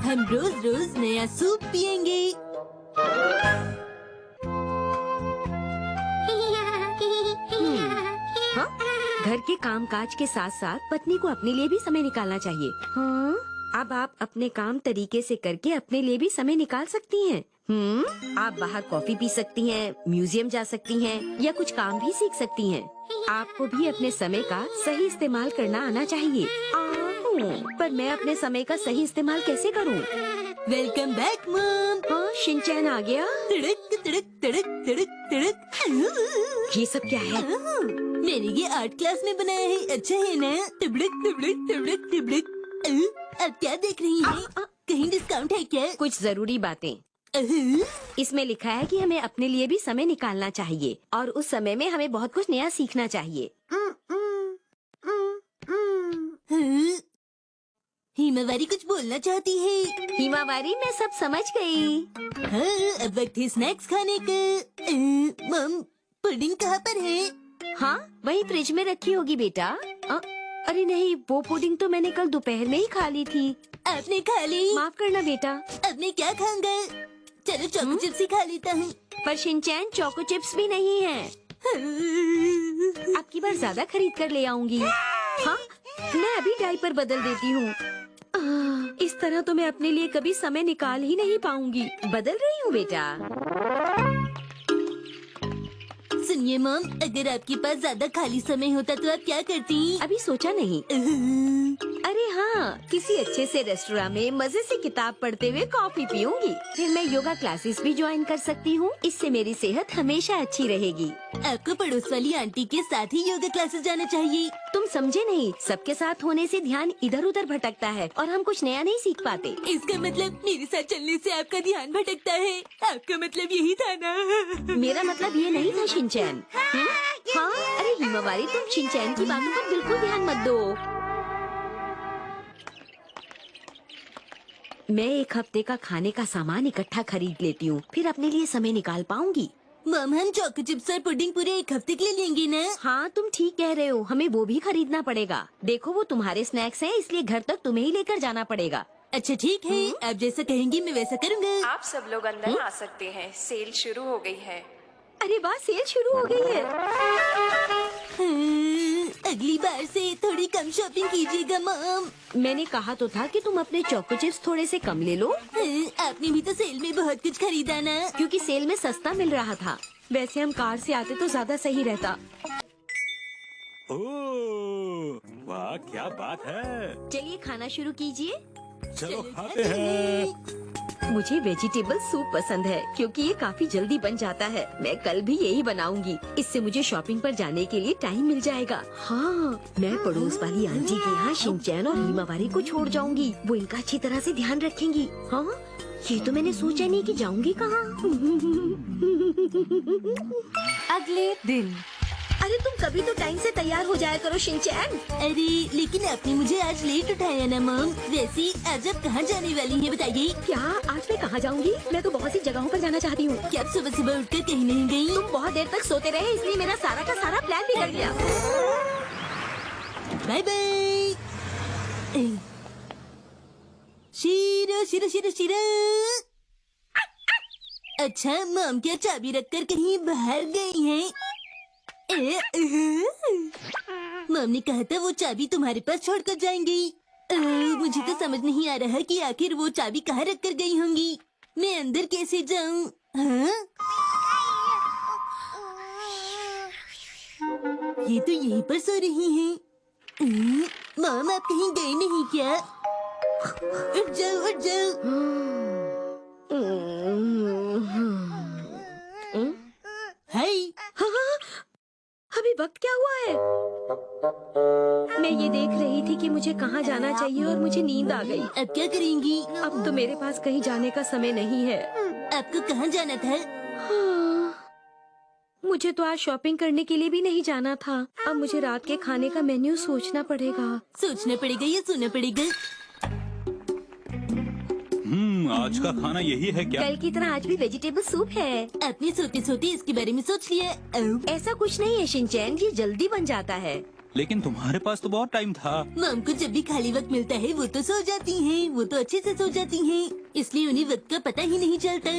हम रोज रोज नया सूप पियेंगे। हाँ? घर के कामकाज के साथ साथ पत्नी को अपने लिए भी समय निकालना चाहिए। हाँ? अब आप अपने काम तरीके से करके अपने लिए भी समय निकाल सकती हैं। आप बाहर कॉफी पी सकती हैं, म्यूजियम जा सकती हैं या कुछ काम भी सीख सकती हैं। आपको भी अपने समय का सही इस्तेमाल करना आना चाहिए। पर मैं अपने समय का सही इस्तेमाल कैसे करूं? Welcome back mom. हाँ, शिनचैन आ गया। तड़क तड़क तड़क तड़क तड़क। ये सब क्या है? मैंने ये आर्ट क्लास में बनाया है, अच्छा है ना? तिबड़क तिबड़क तिबड़क तिबड़क। अब क्या देख रही हैं? कहीं डिस्काउंट है क्या? कुछ जरूरी बातें। इसमें लिखा है कि हमें अपने लिए भी समय निकालना चाहिए और उस समय में हमें बहुत कुछ नया सीखना चाहिए। हिमावारी कुछ बोलना चाहती है। हिमावारी, मैं सब समझ गई। हाँ, अब वक्त है स्नैक्स खाने का। मम, पुडिंग कहाँ पर है? हाँ, वही फ्रिज में रखी होगी बेटा। अरे नहीं, वो पुडिंग तो मैंने कल दोपहर में ही खा ली थी। आपने खा ली? माफ करना बेटा। अब मैं क्या खाऊंगा? चलो चोको चिप्स ही खा लेता हूँ। पर शिनचैन, चोको चिप्स भी नहीं है। अब की बार ज्यादा खरीद कर ले आऊंगी। हाँ, मैं अभी डायपर बदल देती हूँ। इस तरह तो मैं अपने लिए कभी समय निकाल ही नहीं पाऊंगी। बदल रही हूँ बेटा। सुनिए मॉम, अगर आपके पास ज्यादा खाली समय होता तो आप क्या करती? अभी सोचा नहीं। अरे हाँ, किसी अच्छे से रेस्टोरेंट में मजे से किताब पढ़ते हुए कॉफी पीऊंगी। फिर मैं योगा क्लासेस भी ज्वाइन कर सकती हूँ। इससे मेरी सेहत हमेशा अच्छी रहेगी। आपको पड़ोस वाली आंटी के साथ ही योगा क्लासेस जाना चाहिए। तुम समझे नहीं, सबके साथ होने से ध्यान इधर उधर भटकता है और हम कुछ नया नहीं सीख पाते। इसका मतलब मेरे साथ चलने से आपका ध्यान भटकता है। आपका मतलब यही था ना? मेरा मतलब ये नहीं था शिनचैन। हाँ, अरे हिमावारी, तुम शिनचैन की बातों पर बिल्कुल ध्यान मत दो। मैं एक हफ्ते का खाने का सामान इकट्ठा खरीद लेती हूँ, फिर अपने लिए समय निकाल पाऊंगी। मॉम, हम चोको चिप्स और पुडिंग पूरे एक हफ्ते के लिए लेंगे ना? हाँ, तुम ठीक कह रहे हो, हमें वो भी खरीदना पड़ेगा। देखो, वो तुम्हारे स्नैक्स हैं, इसलिए घर तक तुम्हें ही लेकर जाना पड़ेगा। अच्छा ठीक है, आप जैसा कहेंगी मैं वैसा करूँगा। आप सब लोग अंदर आ सकते हैं, सेल शुरू हो गई है। अरे वाह, सेल शुरू हो गई है। अगली बार से थोड़ी कम शॉपिंग कीजिएगा मॉम। मैंने कहा तो था कि तुम अपने चोको चिप्स थोड़े से कम ले लो। आपने भी तो सेल में बहुत कुछ खरीदा ना? क्योंकि सेल में सस्ता मिल रहा था। वैसे हम कार से आते तो ज्यादा सही रहता। ओह, वाह क्या बात है। चलिए खाना शुरू कीजिए। चलो खाते हैं। मुझे वेजिटेबल सूप पसंद है क्योंकि ये काफी जल्दी बन जाता है। मैं कल भी यही बनाऊंगी। इससे मुझे शॉपिंग पर जाने के लिए टाइम मिल जाएगा। हाँ, मैं पड़ोस वाली आंटी के यहाँ शिनचैन और हिमावारी को छोड़ जाऊंगी। वो इनका अच्छी तरह से ध्यान रखेंगी। हाँ, ये तो मैंने सोचा नहीं कि जाऊंगी कहाँ। अगले दिन। अरे तुम कभी तो टाइम से तैयार हो जाया करो शिनचैन। अरे लेकिन आपने मुझे आज लेट उठाया ना मॉम। वैसे आज आप कहाँ जाने वाली हैं बताइए? क्या आज मैं कहाँ जाऊंगी? मैं तो बहुत सी जगहों पर जाना चाहती हूँ। क्या आप सुबह सुबह उठकर कहीं नहीं गई? तुम बहुत देर तक सोते रहे, इसलिए मेरा सारा का सारा प्लान बिगड़ गया। Bye bye. शीरो शीरो शीरो शीरो। अच्छा, मॉम क्या चाबी रखकर कहीं बाहर गई हैं? मॉम ने कहा था वो चाबी तुम्हारे पास छोड़कर जाएंगी। मुझे तो समझ नहीं आ रहा कि आखिर वो चाबी कहाँ रख कर गई होंगी। मैं अंदर कैसे जाऊँ? हाँ? ये तो यहीं पर सो रही हैं। मॉम, आप कहीं गई नहीं क्या? उठ जाओ उठ जाओ। हाय। अभी वक्त क्या हुआ है? मैं ये देख रही थी कि मुझे कहाँ जाना चाहिए और मुझे नींद आ गई। अब क्या करेंगी? अब तो मेरे पास कहीं जाने का समय नहीं है। आपको कहाँ जाना था? मुझे तो आज शॉपिंग करने के लिए भी नहीं जाना था। अब मुझे रात के खाने का मेन्यू सोचना पड़ेगा। सोचना पड़ेगा या सुनना पड़ेगा? आज का खाना यही है क्या? कल की तरह आज भी वेजिटेबल सूप है। आपने सोते सोते इसके बारे में सोच लिया? ऐसा कुछ नहीं है शिनचैन, ये जल्दी बन जाता है। लेकिन तुम्हारे पास तो बहुत टाइम था। मॉम को जब भी खाली वक्त मिलता है वो तो सो जाती हैं, वो तो अच्छे से सो जाती हैं, इसलिए उन्हें वक्त का पता ही नहीं चलता।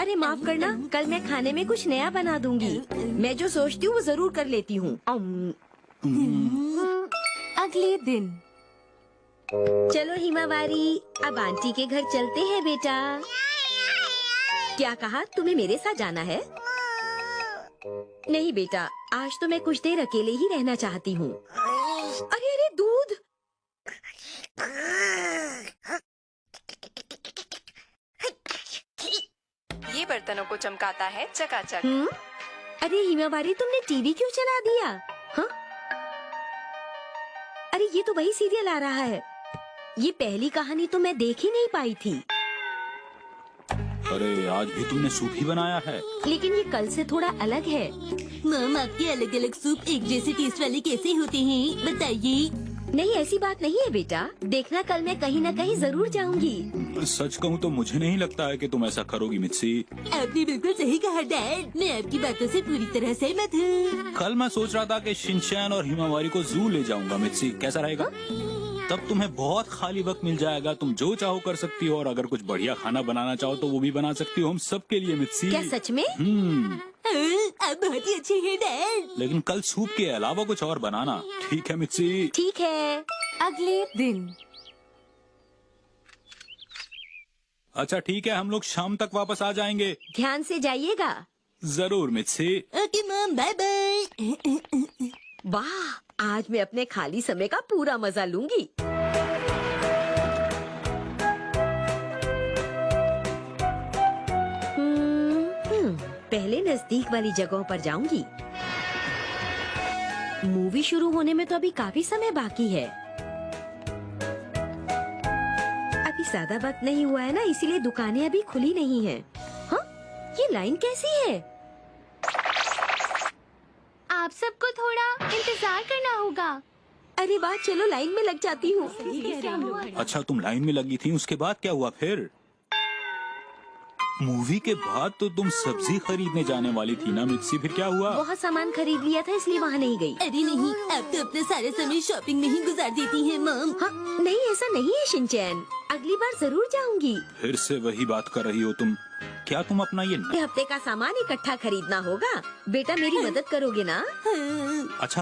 अरे माफ करना, कल मैं खाने में कुछ नया बना दूंगी। मैं जो सोचती हूँ वो जरूर कर लेती हूँ। अगले दिन चलो हिमावारी, अब आंटी के घर चलते हैं बेटा। क्या कहा, तुम्हें मेरे साथ जाना है? नहीं बेटा, आज तो मैं कुछ देर अकेले ही रहना चाहती हूँ। अरे अरे दूध! ये बर्तनों को चमकाता है चकाचक। अरे हिमावारी, तुमने टीवी क्यों चला दिया? हाँ? अरे ये तो वही सीरियल आ रहा है। ये पहली कहानी तो मैं देख ही नहीं पाई थी। अरे आज भी तुमने सूप ही बनाया है। लेकिन ये कल से थोड़ा अलग है। मॉम, आपके अलग अलग सूप एक जैसे टेस्ट वाले कैसे होते हैं बताइए। नहीं, ऐसी बात नहीं है बेटा। देखना, कल मैं कहीं न कहीं जरूर जाऊंगी। सच कहूँ तो मुझे नहीं लगता है कि तुम ऐसा करोगी मित्सी। आपने बिल्कुल सही कहा डैड, मैं आपकी बातों से पूरी तरह सहमत हूँ। कल मैं सोच रहा था कि शिनचैन और हिमावारी को जू ले जाऊंगा मित्सी, कैसा रहेगा? तब तुम्हें बहुत खाली वक्त मिल जाएगा, तुम जो चाहो कर सकती हो, और अगर कुछ बढ़िया खाना बनाना चाहो तो वो भी बना सकती हो, हम सबके लिए मित्सी। क्या सच में? आप बहुत ही अच्छे हैं डैड। लेकिन कल सूप के अलावा कुछ और बनाना, ठीक है मित्सी? ठीक है। अगले दिन अच्छा ठीक है, हम लोग शाम तक वापस आ जाएंगे। ध्यान से जाइएगा। जरूर मित्सी। Okay mom, bye bye. वाह, आज मैं अपने खाली समय का पूरा मजा लूंगी। पहले नजदीक वाली जगहों पर जाऊंगी। मूवी शुरू होने में तो अभी काफी समय बाकी है। अभी ज्यादा वक्त नहीं हुआ है ना, इसीलिए दुकानें अभी खुली नहीं हैं। हाँ, ये लाइन कैसी है? आप सबको थोड़ा इंतजार करना होगा। अरे वाह, चलो लाइन में लग जाती हूँ। अच्छा तुम लाइन में लगी थी, उसके बाद क्या हुआ फिर? मूवी के बाद तो तुम सब्जी खरीदने जाने वाली थी ना मित्सी, फिर क्या हुआ? बहुत सामान खरीद लिया था, इसलिए वहाँ नहीं गई। अरे नहीं, आप तो अपना सारा समय शॉपिंग में ही गुजार देती हैं मॉम। हाँ, नहीं ऐसा नहीं है शिनचैन, अगली बार जरूर जाऊंगी। फिर से वही बात कर रही हो तुम। क्या तुम अपना ये हफ्ते का सामान इकट्ठा खरीदना होगा। बेटा मेरी मदद करोगे ना? अच्छा